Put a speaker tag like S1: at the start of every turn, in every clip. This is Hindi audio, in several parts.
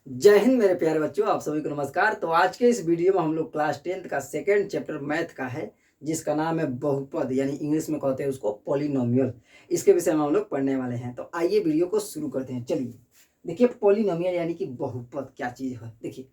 S1: जय हिंद मेरे प्यारे बच्चों, आप सभी को नमस्कार। तो आज के इस वीडियो में हम लोग क्लास 10th का सेकेंड चैप्टर मैथ का है, जिसका नाम है बहुपद, यानी इंग्लिश में कहते हैं उसको पॉलिनोमियल। इसके विषय में हम लोग पढ़ने वाले हैं। तो आइए वीडियो को शुरू करते हैं। चलिए देखिए, पॉलिनोमियल यानी कि बहुपद क्या चीज़ है। देखिए,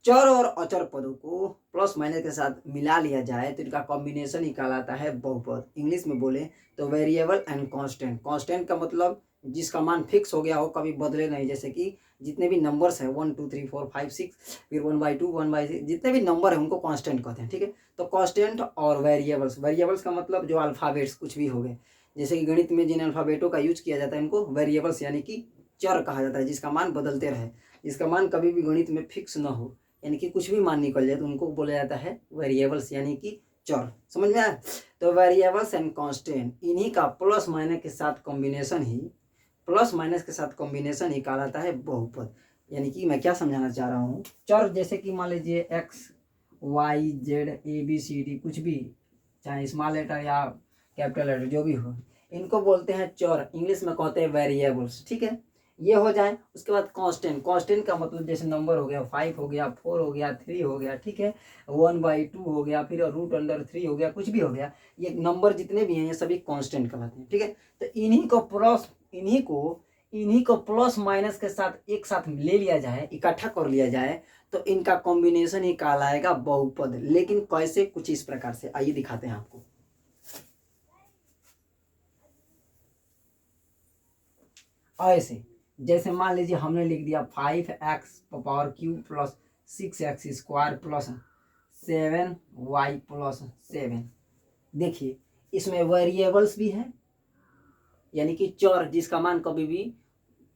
S1: चर और अचर पदों को प्लस माइनस के साथ मिला लिया जाए तो इनका कॉम्बिनेशन ही कहलाता है बहुपद। इंग्लिश में बोले तो वेरिएबल एंड कांस्टेंट। कांस्टेंट का मतलब जिसका मान फिक्स हो गया हो, कभी बदले नहीं। जैसे कि जितने भी नंबर्स हैं 1 2 3 4 5 6, फिर 1/2 1/6, जितने भी नंबर हैं उनको कांस्टेंट कहते हैं। ठीक है, तो कांस्टेंट और वेरिएबल्स। वेरिएबल्स का मतलब जो अल्फ़ाबेट्स कुछ भी हो गए, जैसे कि गणित में जिन अल्फ़ाबेटों का यूज किया जाता है उनको वेरिएबल्स यानी कि चर कहा जाता है, जिसका मान बदलते रहे, जिसका मान कभी भी गणित में फिक्स न हो, यानी कि कुछ भी मान निकल जाए तो उनको बोला जाता है वेरिएबल्स यानी कि चर। समझ में आया? तो वेरिएबल्स एंड कांस्टेंट, इन्हीं का प्लस माइनस के साथ कॉम्बिनेशन ही कहलाता है बहुपद। यानी कि मैं क्या समझाना चाह रहा हूँ, चर जैसे कि मान लीजिए X Y Z A B C D, कुछ भी, चाहे स्मॉल लेटर या कैपिटल लेटर जो भी हो, इनको बोलते हैं चर। इंग्लिश में कहते हैं वेरिएबल्स। ठीक है, ये हो जाए। उसके बाद कांस्टेंट। कांस्टेंट का मतलब जैसे नंबर हो गया, 5 हो गया, 4 हो गया, 3 हो गया, ठीक है, 1/2 हो गया, फिर √3 हो गया, कुछ भी हो गया, ये नंबर जितने भी हैं ये सभी कांस्टेंट कहलाते हैं। ठीक है, तो इन्हीं को प्लस माइनस के साथ एक साथ ले लिया जाए, इकट्ठा कर लिया जाए, तो इनका कॉम्बिनेशन ही कहलाएगा बहुपद। लेकिन कैसे? कुछ इस प्रकार से, आइए दिखाते हैं आपको। ऐसे जैसे मान लीजिए हमने लिख दिया 5x³ plus 6x² plus 7y plus 7। देखिए, इसमें वेरिएबल्स भी है, यानी कि चर, जिसका मान कभी भी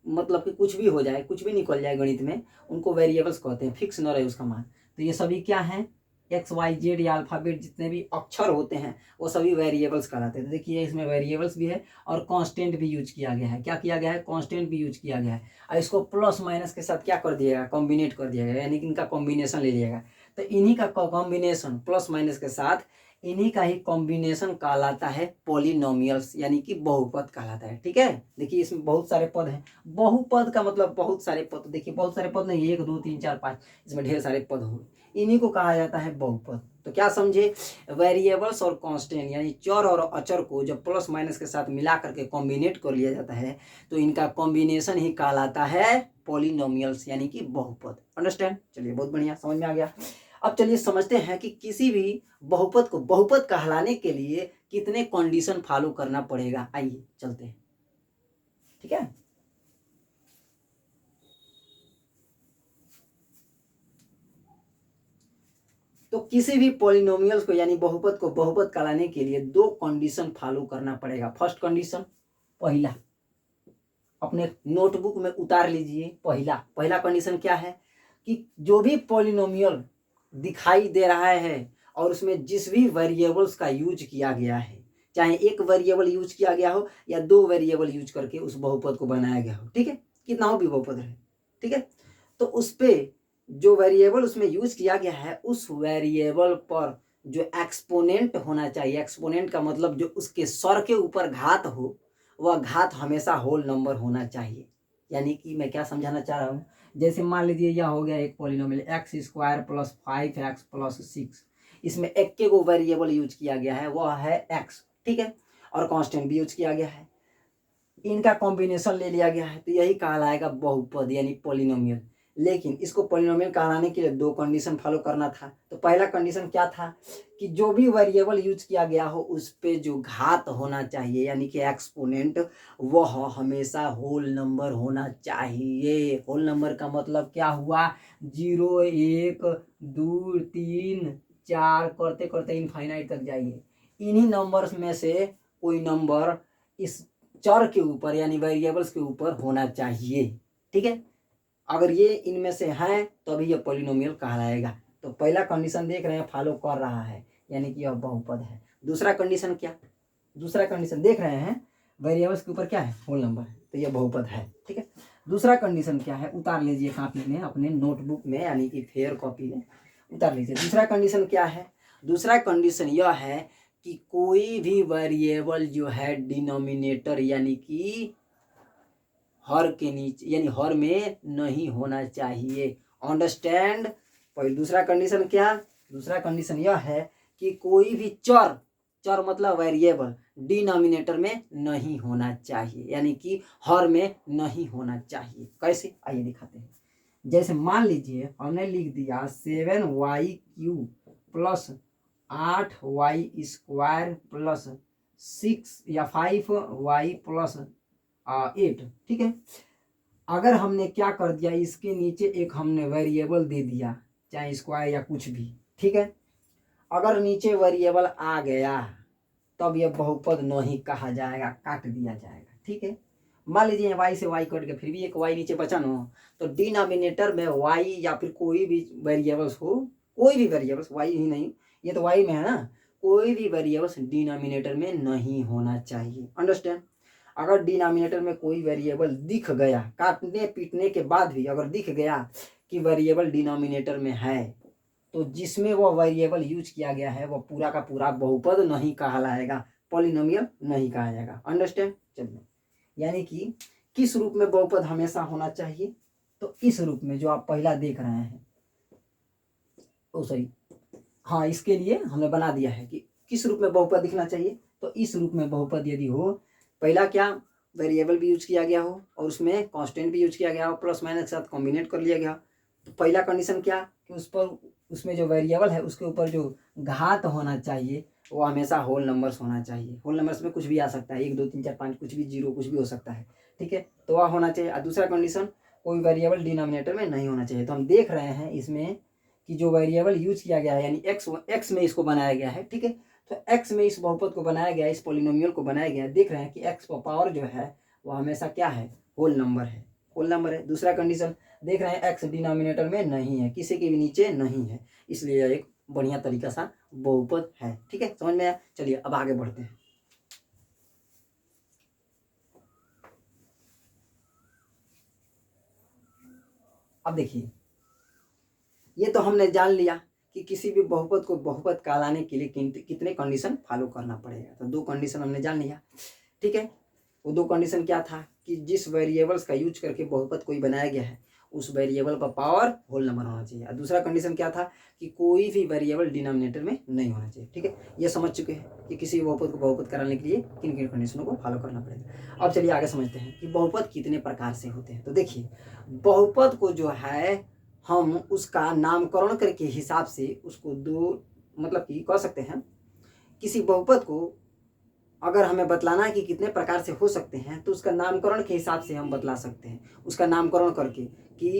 S1: मतलब कि कुछ भी हो जाए, कुछ भी निकल जाए गणित में, उनको वेरिएबल्स कहते हैं, फिक्स न रहे उसका मान। तो ये सभी क्या हैं? एक्स वाई जेड या अल्फ़ाबेट जितने भी अक्षर होते हैं वो सभी वेरिएबल्स कहलाते हैं। तो देखिए, इसमें वेरिएबल्स भी है और कांस्टेंट भी यूज किया गया है। क्या किया गया है? कांस्टेंट भी यूज किया गया है। और इसको प्लस माइनस के साथ क्या कर दिया गया? कॉम्बिनेट कर दिया गया, यानी कि इनका कॉम्बिनेशन ले लिया गया। तो इन्हीं का कॉम्बिनेशन प्लस माइनस के साथ, इन्हीं का ही कॉम्बिनेशन कहलाता है पॉलिनोमियल्स, यानी कि बहुपद कहलाता है। ठीक है, देखिए इसमें बहुत सारे पद हैं। बहुपद का मतलब बहुत सारे पद। देखिए, बहुत सारे पद नहीं, 1 2 3 4 5, इसमें ढेर सारे पद हो, इन्हीं को कहा जाता है बहुपद। तो क्या समझे? वेरिएबल्स और कांस्टेंट यानी चर और अचर को जब प्लस माइनस के साथ मिला करके कॉम्बिनेट कर लिया जाता है तो इनका कॉम्बिनेशन ही कहलाता है पॉलिनोमियल्स, यानी कि बहुपद। अंडरस्टैंड? चलिए, बहुत बढ़िया, समझ में आ गया। अब चलिए समझते हैं कि किसी भी बहुपद को बहुपद कहलाने के लिए कितने कंडीशन फॉलो करना पड़ेगा। आइए चलते हैं। ठीक है, तो किसी भी पॉलिनोमियल्स को यानी बहुपद को बहुपद कहलाने के लिए 2 कंडीशन फॉलो करना पड़ेगा। फर्स्ट कंडीशन, पहला, अपने नोटबुक में उतार लीजिए। पहला कंडीशन क्या है कि जो भी पॉलिनोमियल दिखाई दे रहा है और उसमें जिस भी वेरिएबल्स का यूज किया गया है, चाहे एक वेरिएबल यूज किया गया हो या 2 वेरिएबल यूज करके उस बहुपद को बनाया गया हो, ठीक है, कितना हो भी बहुपद रहे, ठीक है, तो उस पे जो वेरिएबल उसमें यूज किया गया है उस वेरिएबल पर जो एक्सपोनेंट होना चाहिए, एक्सपोनेंट का मतलब जो उसके सर के ऊपर घात हो, वह घात हमेशा होल नंबर होना चाहिए। यानी कि मैं क्या समझाना चाह रहा हूँ, जैसे मान लीजिए यह हो गया एक polynomial x² plus 5x plus 6, इसमें एक के को वेरिएबल यूज किया गया है, वह है x, ठीक है, और कांस्टेंट भी यूज किया गया है, इनका कॉम्बिनेशन ले लिया गया है, तो यही कहलाएगा बहुपद यानी पॉलिनोमियल। लेकिन इसको पॉलिनोमियल कहलाने के लिए 2 कंडीशन फॉलो करना था। तो पहला कंडीशन क्या था कि जो भी वेरिएबल यूज किया गया हो उस पे जो घात होना चाहिए यानी कि एक्सपोनेंट, वह हमेशा होल नंबर होना चाहिए। होल नंबर का मतलब क्या हुआ? 0 1 2 3 4 करते करते इनफाइनाइट तक जाइए। इन्हीं नंबर्स में से कोई नंबर इस चर के ऊपर यानी वेरिएबल्स के ऊपर होना चाहिए। ठीक है, अगर ये इनमें से हैं तो अभी यह पॉलिनोमियल कहलाएगा। तो पहला कंडीशन देख रहे हैं फॉलो कर रहा है, यानी कि यह बहुपद है। दूसरा कंडीशन क्या? दूसरा कंडीशन देख रहे हैं वेरिएबल्स के ऊपर क्या है? होल नंबर है, तो यह बहुपद है। ठीक है, दूसरा कंडीशन क्या है? उतार लीजिए कॉपी में, अपने नोटबुक में यानी कि फेयर कॉपी में उतार लीजिए। दूसरा कंडीशन क्या है? दूसरा कंडीशन यह है कि कोई भी वेरिएबल जो है डिनोमिनेटर यानी कि हर के नीचे यानी हर में नहीं होना चाहिए। अंडरस्टैंड। पर दूसरा कंडीशन क्या, दूसरा कंडीशन यह है कि कोई भी चर, चर मतलब वेरिएबल, डिनोमिनेटर में नहीं होना चाहिए, यानी कि हर में नहीं होना चाहिए। कैसे, आइए दिखाते हैं। जैसे मान लीजिए हमने लिख दिया 7y³ प्लस 8y² प्लस 6 या 5y प्लस 8, ठीक है। अगर हमने क्या कर दिया, इसके नीचे एक हमने वेरिएबल दे दिया, चाहे स्क्वायर या कुछ भी, ठीक है। अगर नीचे वेरिएबल आ गया तब यह बहुपद नहीं कहा जाएगा, काट दिया जाएगा, ठीक है। मान लीजिए y से y कट गया, फिर भी एक y नीचे बचा ना, तो डिनोमिनेटर में y या फिर कोई भी वेरिएबल्स हो, कोई भी वेरिएबल्स, y ही नहीं, ये तो y में है ना, कोई भी वेरिएबल्स डिनोमिनेटर में नहीं होना चाहिए। अंडरस्टैंड। अगर डिनोमिनेटर में कोई वेरिएबल दिख गया, काटने पीटने के बाद भी अगर दिख गया कि वेरिएबल डिनोमिनेटर में है, तो जिसमें वह वेरिएबल यूज किया गया है वह पूरा का पूरा बहुपद नहीं कहलाएगा, पॉलिनोमियल नहीं कहा जाएगा। अंडरस्टैंड। चलिए, यानी कि किस रूप में बहुपद हमेशा होना चाहिए, तो इस रूप में जो आप पहला देख रहे हैं, ओ सॉरी, हाँ, इसके लिए हमने बना दिया है कि किस रूप में बहुपद दिखना चाहिए। तो इस रूप में बहुपद यदि हो, पहला क्या, वेरिएबल भी यूज किया गया हो और उसमें कांस्टेंट भी यूज किया गया हो, प्लस माइनस के साथ कॉम्बिनेट कर लिया गया। तो पहला कंडीशन क्या कि उस पर, उसमें जो वेरिएबल है उसके ऊपर जो घात होना चाहिए वो हमेशा होल नंबर्स होना चाहिए। होल नंबर्स में कुछ भी आ सकता है, 1 2 3 4 5, कुछ भी, 0 कुछ भी हो सकता है, ठीक है। तो वह होना चाहिए। और दूसरा कंडीशन, कोई वेरिएबल डिनोमिनेटर में नहीं होना चाहिए। तो हम देख रहे हैं इसमें कि जो वेरिएबल यूज किया गया है, यानी एक्स में इसको बनाया गया है, ठीक है। तो एक्स में इस बहुपद को बनाया गया, इस पॉलिनोमियल को बनाया गया, देख रहे हैं कि एक्स का पावर जो है वो हमेशा क्या है, होल नंबर है, होल नंबर है। दूसरा कंडीशन देख रहे हैं एक्स डिनोमिनेटर में नहीं है, किसी के भी नीचे नहीं है, इसलिए यह एक बढ़िया तरीका सा बहुपद है, ठीक है। समझ में आया। चलिए अब आगे बढ़ते हैं। अब देखिए, ये तो हमने जान लिया कि किसी भी बहुपद को बहुपद कहलाने के लिए कितने कंडीशन फॉलो करना पड़ेगा। तो 2 कंडीशन हमने जान लिया, ठीक है। वो 2 कंडीशन क्या था कि जिस वेरिएबल्स का यूज करके बहुपद कोई बनाया गया है उस वेरिएबल का पावर होल नंबर होना चाहिए। और दूसरा कंडीशन क्या था कि कोई भी वेरिएबल डिनोमिनेटर में नहीं होना चाहिए, ठीक है। ये समझ चुके हैं कि किसी बहुपद को बहुपद कराने के लिए किन किन कंडीशनों को फॉलो करना पड़ेगा। अब चलिए आगे समझते हैं कि बहुपद कितने प्रकार से होते हैं। तो देखिए, बहुपद को जो है हम उसका नामकरण करके हिसाब से उसको दो, मतलब कि कह सकते हैं, किसी बहुपद को अगर हमें बतलाना है कि कितने प्रकार से हो सकते हैं तो उसका नामकरण के हिसाब से हम बतला सकते हैं। उसका नामकरण करके कि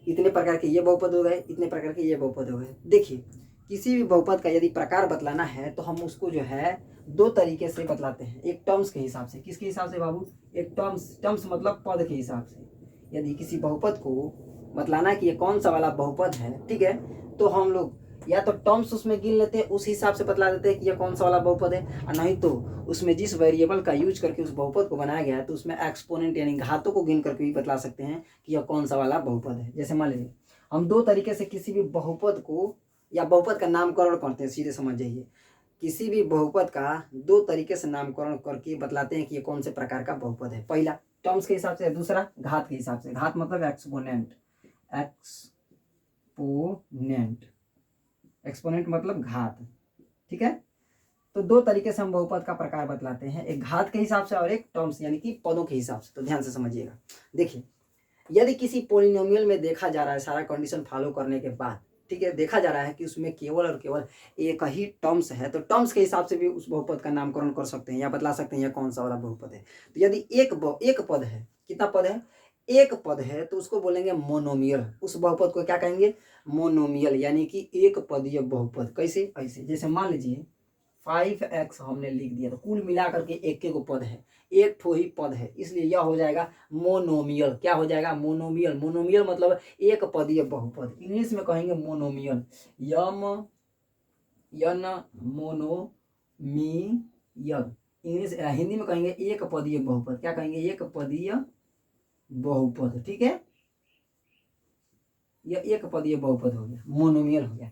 S1: इतने प्रकार के ये बहुपद हो गए, इतने प्रकार के ये बहुपद हो गए। देखिए, किसी भी बहुपद का यदि प्रकार बतलाना है तो हम उसको जो है 2 तरीके से बतलाते हैं। एक टर्म्स के हिसाब से, किसके हिसाब से बाबू, एक टर्म्स मतलब पद के हिसाब से। यदि किसी बहुपद को बतलाना है कि ये कौन सा वाला बहुपद है, ठीक है, तो हम लोग या तो टर्म्स उसमें गिन लेते हैं, उस हिसाब से बतला देते हैं कि यह कौन सा वाला बहुपद है, और नहीं तो उसमें जिस वेरिएबल का यूज करके उस बहुपद को बनाया गया है तो उसमें एक्सपोनेंट यानी घातों को गिन करके भी बतला सकते हैं कि यह कौन सा वाला बहुपद है। जैसे मान लीजिए हम 2 तरीके से किसी भी बहुपद को या बहुपद का नामकरण करते हैं, सीधे समझ जाइए, किसी भी बहुपद का 2 तरीके से नामकरण करके बतलाते हैं कि ये कौन से प्रकार का बहुपद है। पहला टर्म्स के हिसाब से, दूसरा घात के हिसाब से। घात मतलब एक्सपोनेंट, एक्सपोनेंट मतलब घात, ठीक है। तो 2 तरीके से हम बहुपद का प्रकार बतलाते हैं, एक घात के हिसाब से और एक टर्म्स यानी कि पदों के हिसाब से। तो ध्यान से समझिएगा। देखिए, यदि किसी पॉलिनोमियल में देखा जा रहा है सारा कंडीशन फॉलो करने के बाद, ठीक है, देखा जा रहा है कि उसमें केवल और केवल एक ही टर्म्स है, तो टर्म्स के हिसाब से भी उस बहुपद का नामकरण कर सकते हैं या बतला सकते हैं यह कौन सा वाला बहुपद है। तो यदि एक पद है, कितना पद है, एक पद है, तो उसको बोलेंगे मोनोमियल। उस बहुपद को क्या कहेंगे, मोनोमियल, यानी कि एक पदीय बहुपद। कैसे, ऐसे जैसे मान लीजिए 5x हमने लिख दिया, तो कुल मिलाकर के एक एक पद है, एक ठो ही पद है, इसलिए यह हो जाएगा मोनोमियल। क्या हो जाएगा, मोनोमियल। मोनोमियल मतलब एक पदीय बहुपद, इंग्लिश में कहेंगे मोनोमियल, यन मोनोमियल। इंग्लिश हिंदी में कहेंगे एक पदीय बहुपद। क्या कहेंगे, एक पदीय बहुपद, ठीक है। यह एक पदीय बहुपद हो गया, मोनोमियल हो गया।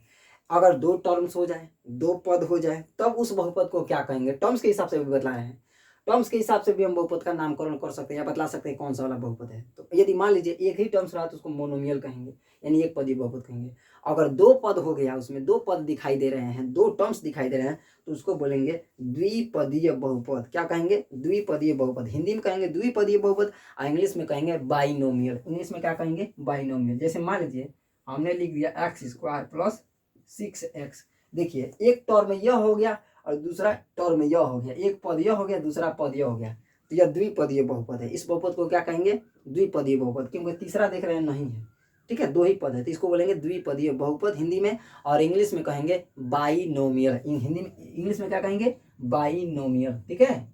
S1: अगर 2 टर्म्स हो जाए, 2 पद हो जाए, तब उस बहुपद को क्या कहेंगे, टर्म्स के हिसाब से भी बतलाए हैं। टर्म्स के हिसाब से भी हम बहुपद का नामकरण कर सकते हैं या बतला सकते हैं कौन सा वाला बहुपद है। तो यदि मान लीजिए एक ही टर्म्स रहा तो उसको मोनोमियल कहेंगे, यानी एक पदीय बहुपद कहेंगे। अगर दो पद हो गया, उसमें दो पद दिखाई दे रहे हैं, दो टर्म्स दिखाई दे रहे हैं, तो उसको बोलेंगे द्विपदीय बहुपद। क्या कहेंगे? द्विपदीय बहुपद। हिंदी में कहेंगे द्विपदीय बहुपद और इंग्लिश में कहेंगे बाइनोमियल। इंग्लिश में क्या कहेंगे? बाइनोमियल। जैसे मान लीजिए हमने लिख दिया x² प्लस 6x। देखिए एक टर्म यह हो गया और दूसरा टर्म यह हो गया, एक पद यह हो गया, दूसरा पद यह हो गया, तो यह द्विपदीय बहुपद है। इस बहुपद को क्या कहेंगे? द्विपदीय बहुपद, क्योंकि तीसरा देख रहे हैं नहीं है, ठीक है, दो ही पद है, तो इसको बोलेंगे द्विपदीय बहुपद हिंदी में। और इंग्लिश में कहेंगे बाइनोमियल। हिंदी में, इंग्लिश में क्या कहेंगे? बाइनोमियल, ठीक है।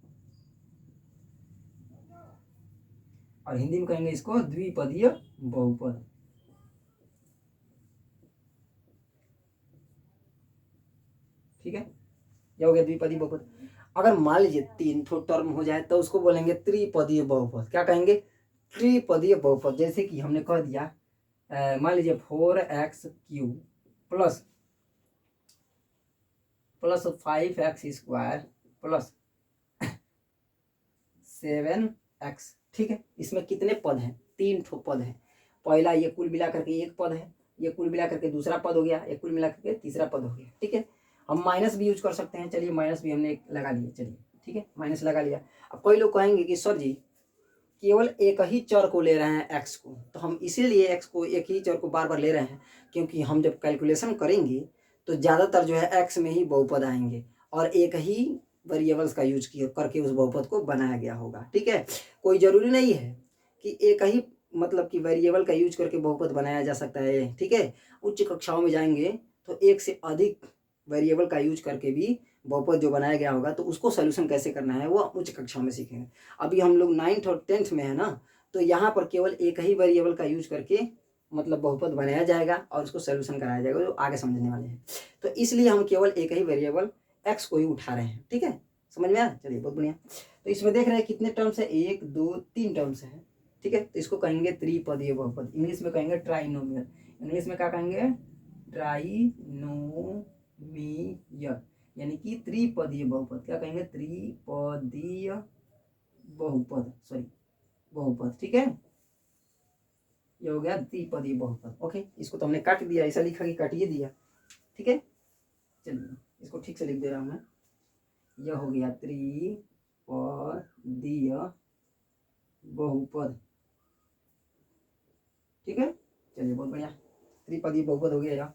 S1: और हिंदी में कहेंगे इसको द्विपदीय बहुपद। ठीक है, यह हो गया द्विपदीय बहुपद। अगर मान लीजिए तीन ठो टर्म हो जाए तो उसको बोलेंगे त्रिपदीय बहुपद। क्या कहेंगे? त्रिपदीय बहुपद। जैसे कि हमने कह दिया मान लीजिए 4x³ plus 5x² plus 7x। ठीक है, इसमें कितने पद हैं? तीन ठो पद हैं। पहला ये कुल मिला करके एक पद है, ये कुल मिला करके दूसरा पद हो गया, ये कुल मिला करके तीसरा पद हो गया। ठीक है, हम माइनस भी यूज कर सकते हैं। चलिए माइनस भी हमने लगा लिया, चलिए ठीक है, माइनस लगा लिया। अब कोई लोग कहेंगे कि सर जी केवल एक ही चर को ले रहे हैं x को, तो हम इसीलिए x को, एक ही चर को बार बार ले रहे हैं क्योंकि हम जब कैलकुलेशन करेंगे तो ज़्यादातर जो है x में ही बहुपद आएंगे और एक ही वेरिएबल्स का यूज किया करके उस बहुपद को बनाया गया होगा। ठीक है, कोई ज़रूरी नहीं है कि एक ही मतलब कि वेरिएबल का यूज करके बहुपद बनाया जा सकता है। ठीक है, उच्च कक्षाओं में जाएंगे तो एक से अधिक वेरिएबल का यूज करके भी बहुपद जो बनाया गया होगा तो उसको सोल्यूशन कैसे करना है वो उच्च कक्षा में सीखेंगे। अभी हम लोग 9th और 10th में है ना, तो यहाँ पर केवल एक ही वेरिएबल का यूज करके मतलब बहुपद बनाया जाएगा और उसको सोल्यूशन कराया जाएगा, जो आगे समझने वाले हैं। तो इसलिए हम केवल एक ही वेरिएबल x को ही उठा रहे हैं। ठीक है, समझ में आया? चलिए बहुत बढ़िया। तो इसमें देख रहे हैं कितने टर्म्स है? 1 2 3 टर्म्स है। ठीक है, तो इसको कहेंगे त्रिपदीय बहुपद। इंग्लिश में कहेंगे ट्राइनोमियल। इंग्लिश में क्या कहेंगे? ट्राइनोमियल, यानी कि त्रिपदीय बहुपद। क्या कहेंगे? त्रिपदीय बहुपद, सॉरी बहुपद। ठीक है, ये हो गया त्रिपदीय बहुपद। ओके, इसको तो हमने काट दिया, ऐसा लिखा कि काटिए दिया। ठीक है, चलिए इसको ठीक से लिख दे रहा हूं मैं। यह हो गया त्रिपदीय बहुपद। ठीक है, चलिए बहुत बढ़िया, त्रिपदीय बहुपद हो गया यार।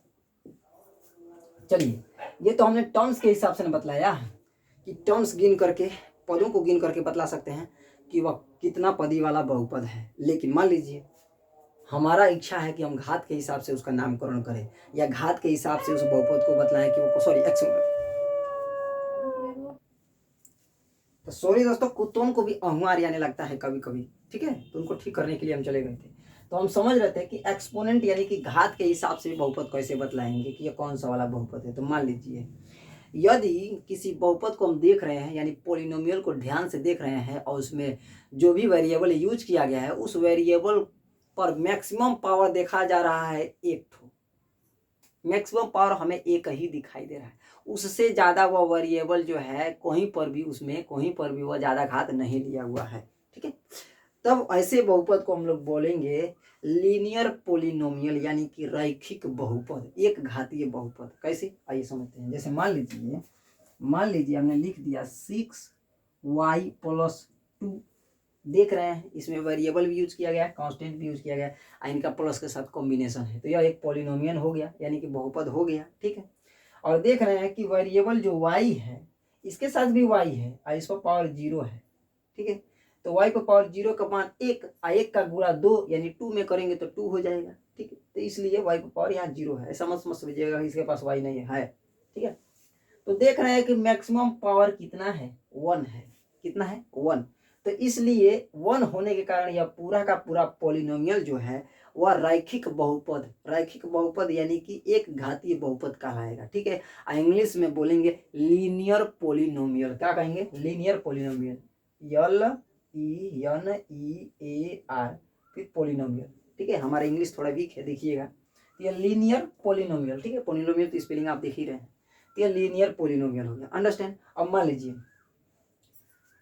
S1: चलिए, ये तो हमने टर्म्स के हिसाब से न बतलाया कि टर्म्स गिन करके, पदों को गिन करके बतला सकते हैं कि वह कितना पदी वाला बहुपद है। लेकिन मान लीजिए हमारा इच्छा है कि हम घात के हिसाब से उसका नामकरण करें या घात के हिसाब से उस बहुपद को बतलाएं कि वो, सॉरी तो सॉरी दोस्तों, कुत्तों को भी अहुआर आने लगता है कभी कभी। ठीक है, तो उनको ठीक करने के लिए हम चले गए थे। तो हम समझ रहे थे कि एक्सपोनेंट यानी कि घात के हिसाब से बहुपद कैसे बतलाएंगे कि ये कौन सा वाला बहुपद है। तो मान लीजिए यदि किसी बहुपद को हम देख रहे हैं यानी पोलिनोमियल को ध्यान से देख रहे हैं और उसमें जो भी वेरिएबल यूज किया गया है उस वेरिएबल पर मैक्सिमम पावर देखा जा रहा है एक ठो, मैक्सिमम पावर हमें एक ही दिखाई दे रहा है, उससे ज़्यादा वह वेरिएबल जो है कहीं पर भी उसमें कहीं पर भी वह ज़्यादा घात नहीं लिया हुआ है। ठीक है, तब ऐसे बहुपद को हम लोग बोलेंगे लीनियर पोलिनोमियल यानी कि रैखिक बहुपद, एक घातीय बहुपद। कैसे, आइए समझते हैं। जैसे मान लीजिए हमने लिख दिया 6y + 2। देख रहे हैं इसमें वेरिएबल भी यूज किया गया है, कांस्टेंट भी यूज किया गया है, इनका प्लस के साथ कॉम्बिनेशन है, तो यह एक पोलिनोमियल हो गया यानी कि बहुपद हो गया। ठीक है, और देख रहे हैं कि वेरिएबल जो y है इसके साथ भी y है और इस पर पावर 0 है। ठीक है, तो y पर पावर 0 का मान 1 और 1 का गुणा 2 यानी 2 में करेंगे तो 2 हो जाएगा। ठीक है, तो इसलिए y पर पावर यहाँ 0 है, ऐसा मत समझिएगा इसके पास y नहीं है। ठीक है, तो देख रहे हैं कि मैक्सिमम पावर कितना है? 1 है। कितना है? 1। तो इसलिए 1 होने के कारण यह पूरा का पूरा पोलिनोमियल जो है वह रैखिक बहुपद यानी कि एक घातीय बहुपद कहलाएगा। ठीक है, इंग्लिश में बोलेंगे लीनियर पोलिनोमियल। क्या कहेंगे? लीनियर पोलिनोमियल, LENEAR, फिर पोलिनोमियल। ठीक है, हमारा इंग्लिश थोड़ा वीक है, देखिएगा। ये लीनियर पोलिनोमियल। ठीक है, पोलिनोमियल तो स्पेलिंग आप देख ही रहे हैं, ये लीनियर पोलिनोमियल हो गया। अंडरस्टैंड? अब मान लीजिए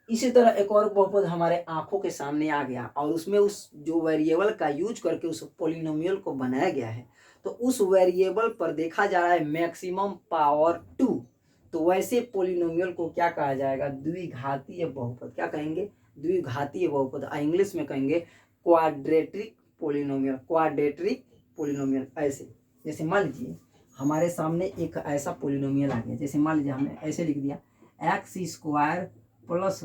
S1: इसी तरह एक और बहुपद हमारे आंखों के सामने आ गया और उसमें उस जो वेरिएबल का यूज करके उस पोलिनोमियल को बनाया गया है, तो उस वेरिएबल पर देखा जा रहा है मैक्सिमम पावर 2। तो वैसे पोलिनोमियल को क्या कहा जाएगा? द्विघातीय बहुपद। क्या कहेंगे? द्विघातीय बहुपद। इंग्लिश में कहेंगे क्वाड्रेटिक पोलिनोमियल। Quadratic polynomial. ऐसे जैसे मान लीजिए हमारे सामने एक ऐसा पोलिनोमियल आ गया, जैसे मान लीजिए हमने ऐसे लिख दिया x² प्लस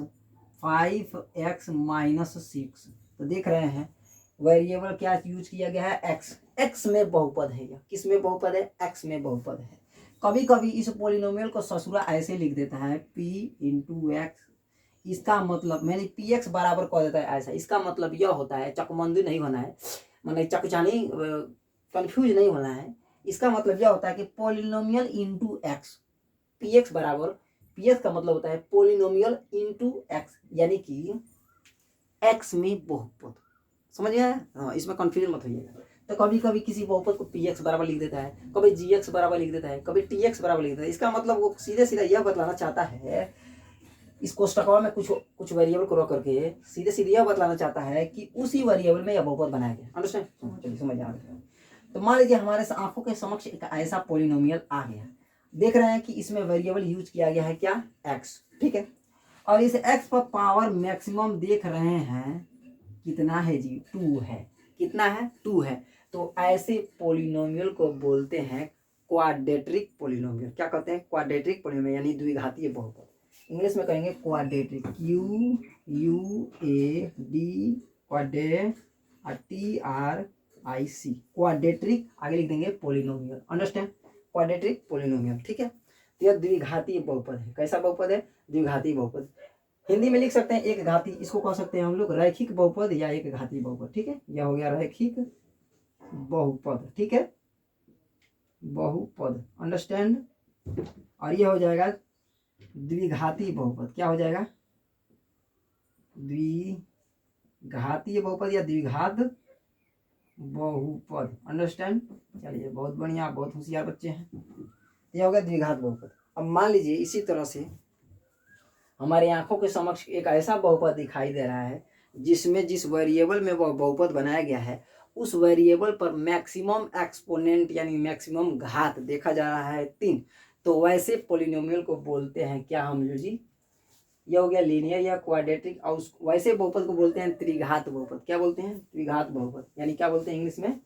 S1: 5x माइनस 6। तो देख रहे हैं वेरिएबल क्या यूज किया गया है? x। x में बहुपद है। यह किस में बहुपद है? x में बहुपद है। कभी कभी इस पोलिनोमियल को ससुरा ऐसे लिख देता है p इंटू एक्स। इसका मतलब मैंने पी एक्स बराबर कह देता है ऐसा। इसका मतलब यह होता है, चकमंदी नहीं होना है, मतलब चकचानी कंफ्यूज नहीं होना है। इसका मतलब यह होता है कि polynomial into x. P x बराबर, पी एक्स का मतलब होता है पोलिनोमियल इंटू एक्स, यानी कि एक्स में बहुपद। समझ गया? हाँ, इसमें कंफ्यूजन मत होइएगा। तो कभी कभी किसी बहुपद को पी एक्स बराबर लिख देता है, कभी जी एक्स बराबर लिख देता है, कभी टी एक्स बराबर लिख देता है। इसका मतलब वो सीधे सीधा यह बतलाना चाहता है, इस कोष्टकवा में कुछ वेरिएबल को रख करके सीधे सीधे यह बतलाना चाहता है कि उसी वेरिएबल में यह बहुपद बनाया गया। अंडरस्टैंड? चलिए समझ आ गया। तो मान लीजिए हमारे आंखों के समक्ष एक ऐसा पोलिनोमियल आ गया। देख रहे हैं कि इसमें वेरिएबल यूज किया गया है क्या? एक्स। ठीक है। और इस एक्स पर पावर मैक्सिमम देख रहे हैं कितना है जी? 2 है। कितना है? 2 है। तो ऐसे पोलिनोमियल को बोलते हैं क्वाड्रेटिक पोलिनोमियल। क्या कहते हैं? क्वाड्रेटिक पोलिनोमियल, यानी द्विघातीय बहुपद। इंग्लिश में कहेंगे क्वाड्रेटिक। QUAD TRIC। क्वाड्रेटिक आगे लिख देंगे पोलिनोमियल। अंडरस्टैंड? Quadratic polynomial. ठीक है। तो यह द्विघातीय बहुपद है। कैसा बहुपद है? द्विघातीय बहुपद। हिंदी में लिख सकते हैं एक घाती, इसको कह सकते हैं हम लोग रैखिक बहुपद या एक घातीय बहुपद। ठीक है। यह हो गया रैखिक बहुपद। ठीक है, बहुपद। अंडरस्टैंड? और यह हो जाएगा द्विघातीय बहुपद। क्या हो जाएगा? द्विघातीय बहुपद या द्विघात बहुपद। अंडरस्टैंड? चलिए, बहुत बढ़िया, बहुत होशियार बच्चे हैं। यह हो गया द्विघात बहुपद। अब मान लीजिए इसी तरह से हमारे आंखों के समक्ष एक ऐसा बहुपद दिखाई दे रहा है जिसमें जिस वेरिएबल में वह बहुपद बनाया गया है उस वेरिएबल पर मैक्सिमम एक्सपोनेंट यानी मैक्सिमम घात देखा जा रहा है 3। तो वैसे पोलिनोमियल को बोलते हैं क्या हम लोग जी? यह हो गया लीनियर या क्वाड्रेटिक। और वैसे बहुपद को बोलते हैं त्रिघात बहुपद। क्या बोलते हैं? त्रिघात बहुपद। यानी क्या बोलते हैं इंग्लिश में?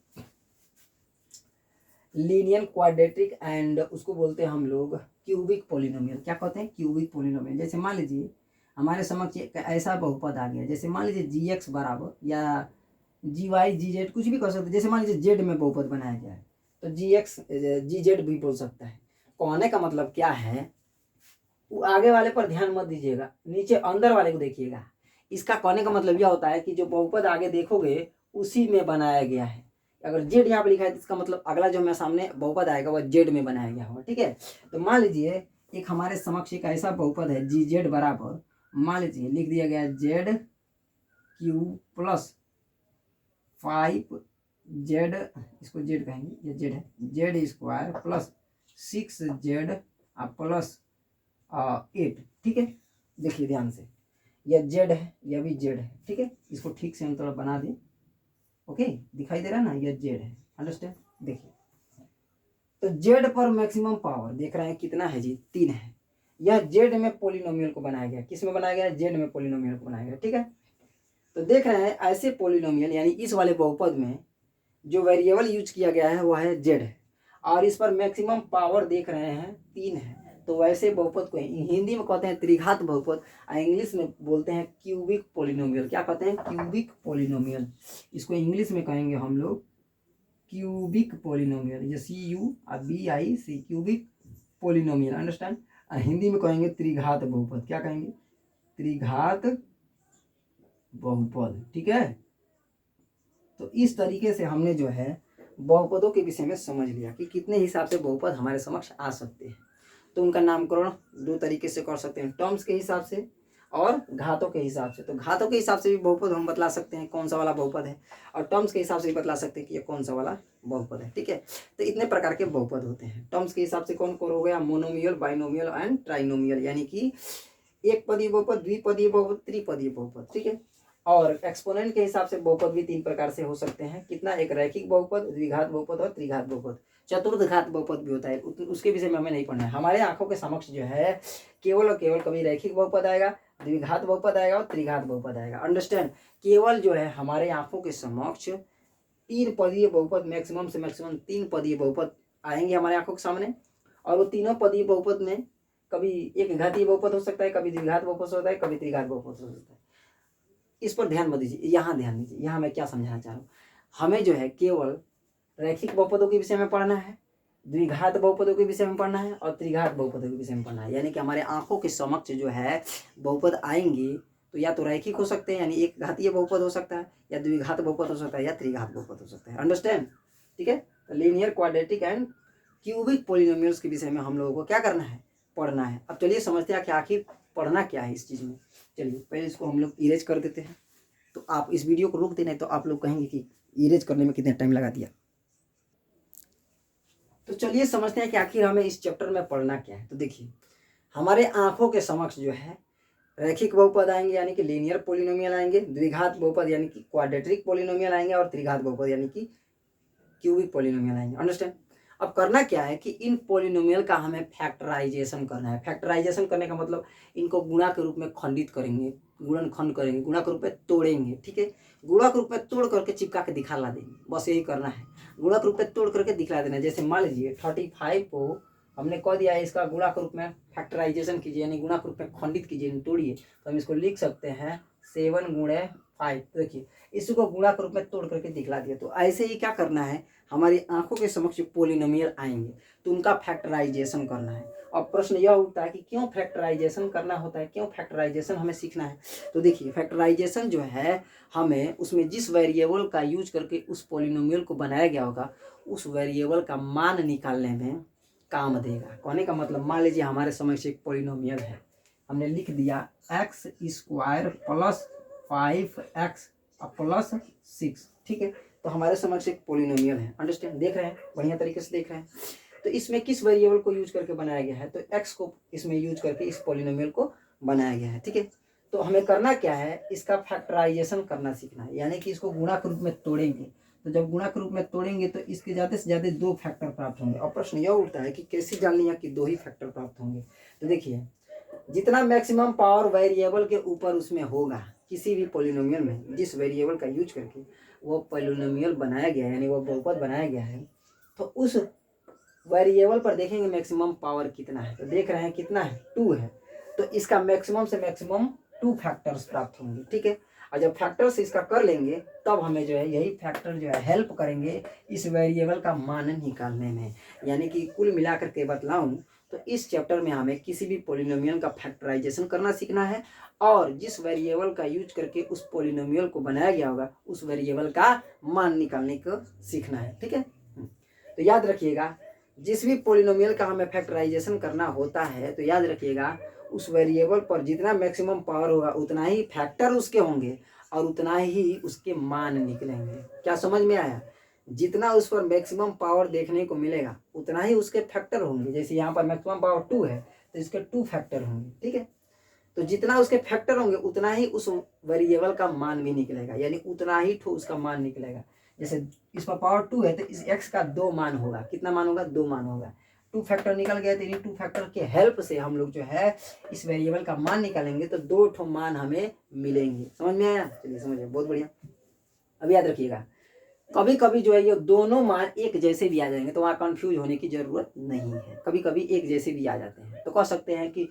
S1: Linear quadratic. एंड उसको बोलते हैं हम लोग क्यूबिक पोलिनोमियल। क्या कहते हैं? Cubic polynomial. जैसे मान लीजिए हमारे समक्ष एक ऐसा बहुपद आ गया, जैसे मान लीजिए जी एक्स बराबर या जी वाई जी जेड, कुछ भी कर सकते हैं। जैसे मान लीजिए जेड में बहुपद बनाया गया है तो जी एक्स जी जेड भी बोल सकता है। कहने का मतलब क्या है, वो आगे वाले पर ध्यान मत दीजिएगा, नीचे अंदर वाले को देखिएगा। इसका कहने का मतलब यह होता है कि जो बहुपद आगे देखोगे उसी में बनाया गया है। अगर जेड यहाँ पे लिखा है तो इसका मतलब अगला जो हमारे सामने बहुपद आएगा वह जेड में बनाया गया होगा। ठीक है। तो मान लीजिए एक हमारे समक्ष एक ऐसा बहुपद है जी जेड बराबर, मान लीजिए लिख दिया गया जेड क्यू प्लस 5Z, इसको जेड कहेंगे, ये जेड है, Z square plus 6Z plus 8। ठीक है। देखिए ध्यान से, यह जेड है, यह भी जेड है। ठीक है। इसको ठीक से हम थोड़ा बना दें। ओके, दिखाई दे रहा है ना? यह जेड है। अंडरस्टैंड? देखिए, तो जेड पर मैक्सिमम पावर देख रहे हैं कितना है जी? 3 है। यह जेड में पोलिनोमियल को बनाया गया। किस में बनाया गया? जेड में पोलिनोमियल को बनाया गया। ठीक है। तो देख रहे हैं ऐसे पोलिनोमियल यानी इस वाले बहुपद में जो वेरिएबल यूज किया गया है वह है जेड है और इस पर मैक्सिमम पावर देख रहे हैं 3 है। तो वैसे बहुपद को हिंदी में कहते हैं त्रिघात बहुपद, इंग्लिश में बोलते हैं क्यूबिक पोलिनोमियल। क्या कहते हैं? Cubic polynomial. इसको इंग्लिश में कहेंगे हम लोग क्यूबिक पोलिनोमियल। ये CUBIC, cubic polynomial. Understand? Hindi में कहेंगे त्रिघात बहुपद। क्या कहेंगे? त्रिघात बहुपद। ठीक है। तो इस तरीके से हमने जो है बहुपदों के विषय में समझ लिया कि कितने हिसाब से बहुपद हमारे समक्ष आ सकते हैं। तो उनका नामकरण 2 तरीके से कर सकते हैं, टर्म्स के हिसाब से और घातों के हिसाब से। तो घातों के हिसाब से भी बहुपद हम बतला सकते हैं कौन सा वाला बहुपद है, और टर्म्स के हिसाब से भी बतला सकते हैं कि ये कौन सा वाला बहुपद है। ठीक है। तो इतने प्रकार के बहुपद होते हैं। टर्म्स के हिसाब से कौन कौन हो गया? मोनोमियल, बाइनोमियल एंड ट्राइनोमियल, यानी कि एक पदीय बहुपद, द्विपदीय बहुपद, त्रिपदीय बहुपद, ठीक है। और एक्सपोनेंट के हिसाब से बहुपद भी 3 प्रकार से हो सकते हैं। कितना? एक रैखिक बहुपद, द्विघात बहुपद और त्रिघात बहुपद। चतुर्थघात बहुपद भी होता है, उसके विषय में हमें नहीं पढ़ना है। हमारे आंखों के समक्ष जो है केवल और केवल कभी रैखिक बहुपद आएगा, द्विघात बहुपद आएगा और त्रिघात बहुपद आएगा। अंडरस्टैंड? केवल जो है हमारे आंखों के समक्ष 3 पदीय बहुपद, मैक्सिमम से मैक्सिमम 3 पदीय बहुपद आएंगे हमारे आंखों के सामने। और वो तीनों पदीय बहुपद में कभी एक घातीय बहुपद हो सकता है, कभी द्विघात बहुपद हो सकता है, कभी त्रिघात बहुपद हो सकता है। इस पर ध्यान मत दीजिए, यहाँ ध्यान दीजिए। यहाँ मैं क्या समझाना चाह रहा हूँ, हमें जो है केवल रैखिक बहुपदों के विषय में पढ़ना है, द्विघात बहुपदों के विषय में पढ़ना है और त्रिघात बहुपदों के विषय में पढ़ना है। यानी कि हमारे आंखों के समक्ष जो है बहुपद आएंगे तो या तो रैखिक हो सकते हैं, यानी एक घातीय बहुपद हो सकता है, या द्विघात बहुपद हो सकता है, या त्रिघात बहुपद हो सकता है। अंडरस्टैंड? ठीक है। Linear, quadratic and cubic polynomials के विषय में हम लोगों को क्या करना है? पढ़ना है। अब चलिए समझते हैं कि आखिर पढ़ना क्या है इस चीज़ में। चलिए पहले इसको हम लोग इरेज कर देते हैं। तो आप इस वीडियो को रोक देना, तो आप लोग कहेंगे कि इरेज करने में कितना टाइम लगा दिया। तो चलिए समझते हैं कि आखिर हमें इस चैप्टर में पढ़ना क्या है। तो देखिए, हमारे आंखों के समक्ष जो है रैखिक बहुपद आएंगे यानी कि लीनियर पॉलिनोमियल आएंगे, द्विघात बहुपद यानी कि क्वाड्रेटिक पॉलिनोमियल आएंगे और त्रिघात बहुपद यानी कि क्यूबिक पॉलिनोमियल आएंगे। अंडरस्टैंड? अब करना क्या है कि इन पॉलिनोमियल का हमें फैक्टराइजेशन करना है। फैक्टराइजेशन करने का मतलब इनको गुणा के रूप में खंडित करेंगे, गुणनखंड करेंगे, गुणा के रूप में तोड़ेंगे। ठीक है, गुणा के रूप में तोड़ करके चिपका के दिखला देंगे, बस यही करना है। गुणा के रूप में तोड़ करके दिखला देना। जैसे मान लीजिए 35 को हमने कह दिया है इसका गुणा के रूप में फैक्टराइजेशन कीजिए, यानी गुणा के रूप में खंडित कीजिए, तोड़िए, तो हम इसको लिख सकते हैं 7 × 5। देखिए इसको गुणा के रूप में तोड़ करके दिखला दिया। तो ऐसे ही क्या करना है, हमारी आंखों के समक्ष पॉलिनोमियल आएंगे तो उनका फैक्टराइजेशन करना है। अब प्रश्न यह उठता है कि क्यों फैक्टराइजेशन करना होता है, क्यों फैक्टराइजेशन हमें सीखना है। तो देखिए फैक्टराइजेशन जो है हमें उसमें जिस वेरिएबल का यूज करके उस पॉलिनोमियल को बनाया गया होगा उस वेरिएबल का मान निकालने में काम देगा। कहने का मतलब, मान लीजिए हमारे समक्ष एक पॉलिनोमियल है, हमने लिख दिया x² + 5x + 6। ठीक है, तो हमारे समक्ष एक पॉलिनोमियल है। अंडरस्टैंड? देख रहे हैं, बढ़िया तरीके से देख रहे हैं। तो इसमें किस वेरिएबल को यूज करके बनाया गया है, तो x को इसमें यूज करके इस पॉलिनोमियल को बनाया गया है। ठीक है, तो हमें करना क्या है, इसका फैक्टराइजेशन करना सीखना है, यानी कि इसको गुणा के रूप में तोड़ेंगे। तो जब गुणा के रूप में तोड़ेंगे तो इसके ज़्यादा से ज़्यादा 2 फैक्टर प्राप्त होंगे। और प्रश्न यह उठता है कि कैसे जान लिया कि 2 ही फैक्टर प्राप्त होंगे। तो देखिए, जितना मैक्सिमम पावर वेरिएबल के ऊपर उसमें होगा किसी भी पॉलिनोमियल में, जिस वेरिएबल का यूज करके वो पॉलिनोमियल बनाया गया है, यानी वो बहुपद बनाया गया है, तो उस वेरिएबल पर देखेंगे मैक्सिमम पावर कितना है। तो देख रहे हैं कितना है, 2 है। तो इसका मैक्सिमम से मैक्सिमम 2 फैक्टर्स प्राप्त होंगे। ठीक है, और जब फैक्टर्स इसका कर लेंगे तब हमें जो है यही फैक्टर जो है हेल्प करेंगे इस वेरिएबल का मान निकालने में। यानी कि कुल मिलाकर के बतलाऊं तो इस चैप्टर में हमें किसी भी पॉलिनोमियल का फैक्टराइजेशन करना सीखना है और जिस वेरिएबल का यूज करके उस पॉलिनोमियल को बनाया गया होगा उस वेरिएबल का मान निकालने को सीखना है। ठीक है, तो याद रखिएगा, जिस भी पॉलिनोमियल का हमें फैक्टराइजेशन करना होता है तो याद रखिएगा उस वेरिएबल पर जितना मैक्सिमम पावर होगा उतना ही फैक्टर उसके होंगे और उतना ही उसके मान निकलेंगे। क्या समझ में आया? जितना उस पर मैक्सिमम पावर देखने को मिलेगा उतना ही उसके फैक्टर होंगे। जैसे यहाँ पर मैक्सिमम पावर 2 है तो इसके 2 फैक्टर होंगे। ठीक है, तो जितना उसके फैक्टर होंगे उतना ही उस वेरिएबल का मान भी निकलेगा, यानी उतना ही उसका मान निकलेगा। जैसे इस पर पावर 2 है तो इस x का 2 मान होगा। कितना मान होगा? 2 मान होगा। 2 फैक्टर निकल गया, तो 2 फैक्टर के हेल्प से हम लोग जो है इस वेरिएबल का मान निकालेंगे तो 2 मान हमें मिलेंगे। समझ में आया? चलिए समझिए, बहुत बढ़िया। अब याद रखिएगा, कभी कभी जो है ये दोनों मान एक जैसे भी आ जाएंगे तो वहाँ कंफ्यूज होने की जरूरत नहीं है। कभी कभी एक जैसे भी आ जाते हैं तो कह सकते हैं कि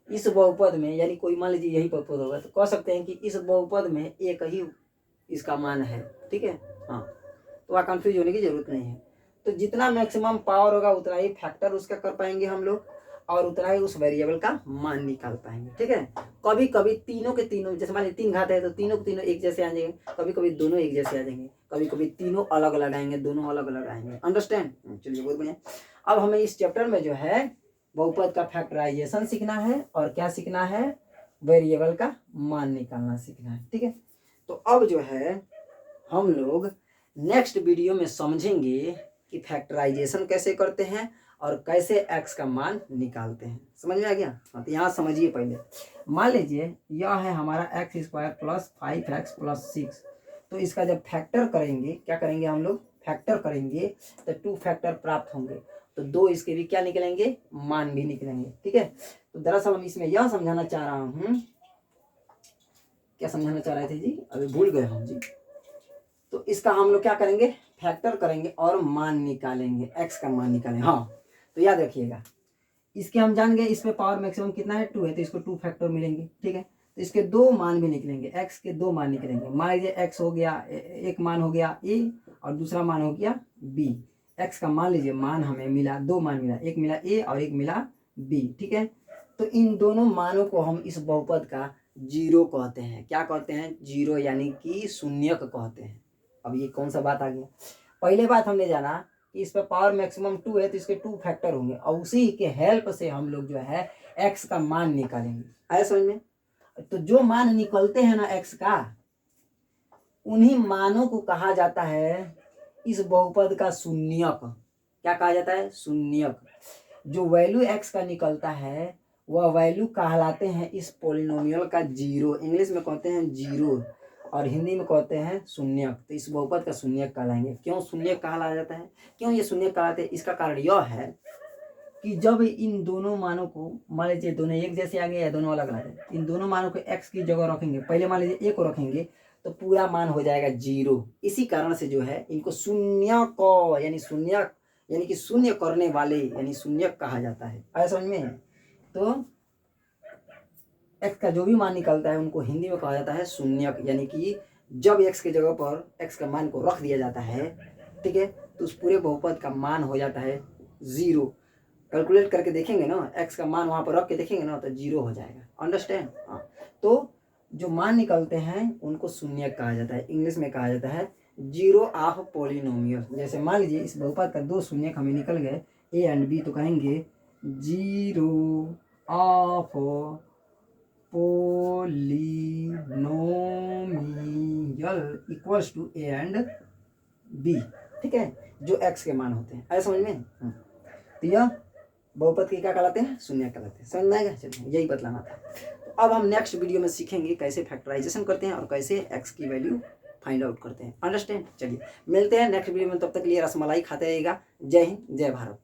S1: इस बहुपद में, यानी कोई मान लीजिए यही बहुपद होगा तो कह सकते हैं कि इस बहुपद में एक ही इसका मान है। ठीक है, हाँ, तो वहाँ कंफ्यूज होने की जरूरत नहीं है। तो जितना मैक्सिमम पावर होगा उतना ही फैक्टर उसका कर पाएंगे हम लोग और उतना ही उस वेरिएबल का मान निकाल पाएंगे। ठीक है, कभी कभी तीनों के तीनों, जैसे मान लीजिए 3 घात है तो तीनों के तीनों एक जैसे आ जाएंगे, कभी कभी दोनों एक जैसे आ जाएंगे, कभी कभी तीनों अलग अलग आएंगे, दोनों अलग अलग आएंगे। अंडरस्टैंड? चलिए बहुत बढ़िया। अब हमें इस चैप्टर में जो है बहुपद का फैक्टराइजेशन सीखना है और क्या सीखना है, वेरिएबल का मान निकालना सीखना है। ठीक है, तो अब जो है हम लोग नेक्स्ट वीडियो में समझेंगे कि फैक्टराइजेशन कैसे करते हैं और कैसे एक्स का मान निकालते हैं। समझ में आ गया? हाँ, तो यहाँ समझिए पहले। मान लीजिए यह है हमारा x square plus 5x plus 6। तो इसका जब फैक्टर करेंगे, क्या करेंगे हम लोग, फैक्टर करेंगे तो 2 फैक्टर प्राप्त होंगे। तो 2 इसके भी क्या निकलेंगे, मान भी निकलेंगे। ठीक है, तो दरअसल हम इसमें यह समझाना चाह रहा हूँ, क्या समझाना चाह रहे थे जी, अभी भूल गए हम जी। तो इसका हम लोग क्या करेंगे, फैक्टर करेंगे और मान निकालेंगे, एक्स का मान निकालेंगे। हाँ, तो याद रखिएगा, इसके हम जान गए इस पे पावर मैक्सिमम कितना है, 2 है, तो इसको 2 फैक्टर मिलेंगे। ठीक है, तो इसके 2 मान भी निकलेंगे, एक्स के 2 मान निकलेंगे। मान लीजिए एक्स हो गया, एक मान हो गया ए और दूसरा मान हो गया बी। एक्स का मान लीजिए मान हमें मिला, 2 मान मिला, एक मिला ए और एक मिला बी। ठीक है, तो इन दोनों मानों को हम इस बहुपद का जीरो कहते हैं। क्या कहते हैं, जीरो, यानी कि शून्यक कहते हैं। अब ये कौन सा बात आ गया, पहले बात हमने जाना कि इस पर पावर मैक्सिमम 2 है, तो इसके 2 फैक्टर होंगे और उसी के हेल्प से हम लोग जो है एक्स का मान निकालेंगे। आया समझ में? तो जो मान निकलते हैं ना एक्स का, उन्हीं मानों को कहा जाता है इस बहुपद का शून्यक। क्या कहा जाता है, शून्यक। जो वैल्यू एक्स का निकलता है वह वैल्यू कहलाते हैं इस पोलिनोमियल का जीरो। इंग्लिश में कहते हैं जीरो और हिंदी में कहते हैं शून्यक। तो इस बहुपद का शून्यक कहलाएंगे। क्यों शून्यक कहा जाता है, क्यों ये शून्यक कहलाते हैं, इसका कारण यह है कि जब इन दोनों मानों को, मान लीजिए दोनों एक जैसे आ गए या दोनों अलग अलग है, इन दोनों मानों को एक्स की जगह रखेंगे, पहले मान लीजिए ए को रखेंगे तो पूरा मान हो जाएगा जीरो। इसी कारण से जो है इनको शून्यक, यानी शून्यक यानी कि शून्य करने वाले यानी शून्यक कहा जाता है। आया समझ में? तो एक्स का जो भी मान निकलता है उनको हिंदी में कहा जाता है शून्यक, यानी कि जब एक्स के जगह पर एक्स का मान को रख दिया जाता है, ठीक है, तो उस पूरे बहुपद का मान हो जाता है जीरो। कैलकुलेट करके देखेंगे ना, एक्स का मान वहाँ पर रख के देखेंगे ना, तो जीरो हो जाएगा। अंडरस्टैंड? हाँ, तो जो मान निकलते हैं उनको शून्यक कहा जाता है। इंग्लिश में कहा जाता है जीरो ऑफ पोलिनोमियल। जैसे मान लीजिए इस बहुपद का 2 शून्यक हमें निकल गए, ए एंड बी, तो कहेंगे zero of polynomial equals to A and B. ठीक है, जो एक्स के मान होते हैं। ऐसा समझ में? तो यह बहुपद के क्या कहलाते हैं, शून्य कहलाते हैं। समझ में आएगा? चलिए, यही बतलाना था। तो अब हम नेक्स्ट वीडियो में सीखेंगे कैसे फैक्टराइजेशन करते हैं और कैसे एक्स की वैल्यू फाइंड आउट करते हैं। अंडरस्टैंड? चलिए, मिलते हैं नेक्स्ट वीडियो में, तब तक के लिए रसमलाई खाते रहिएगा। जय हिंद, जय भारत।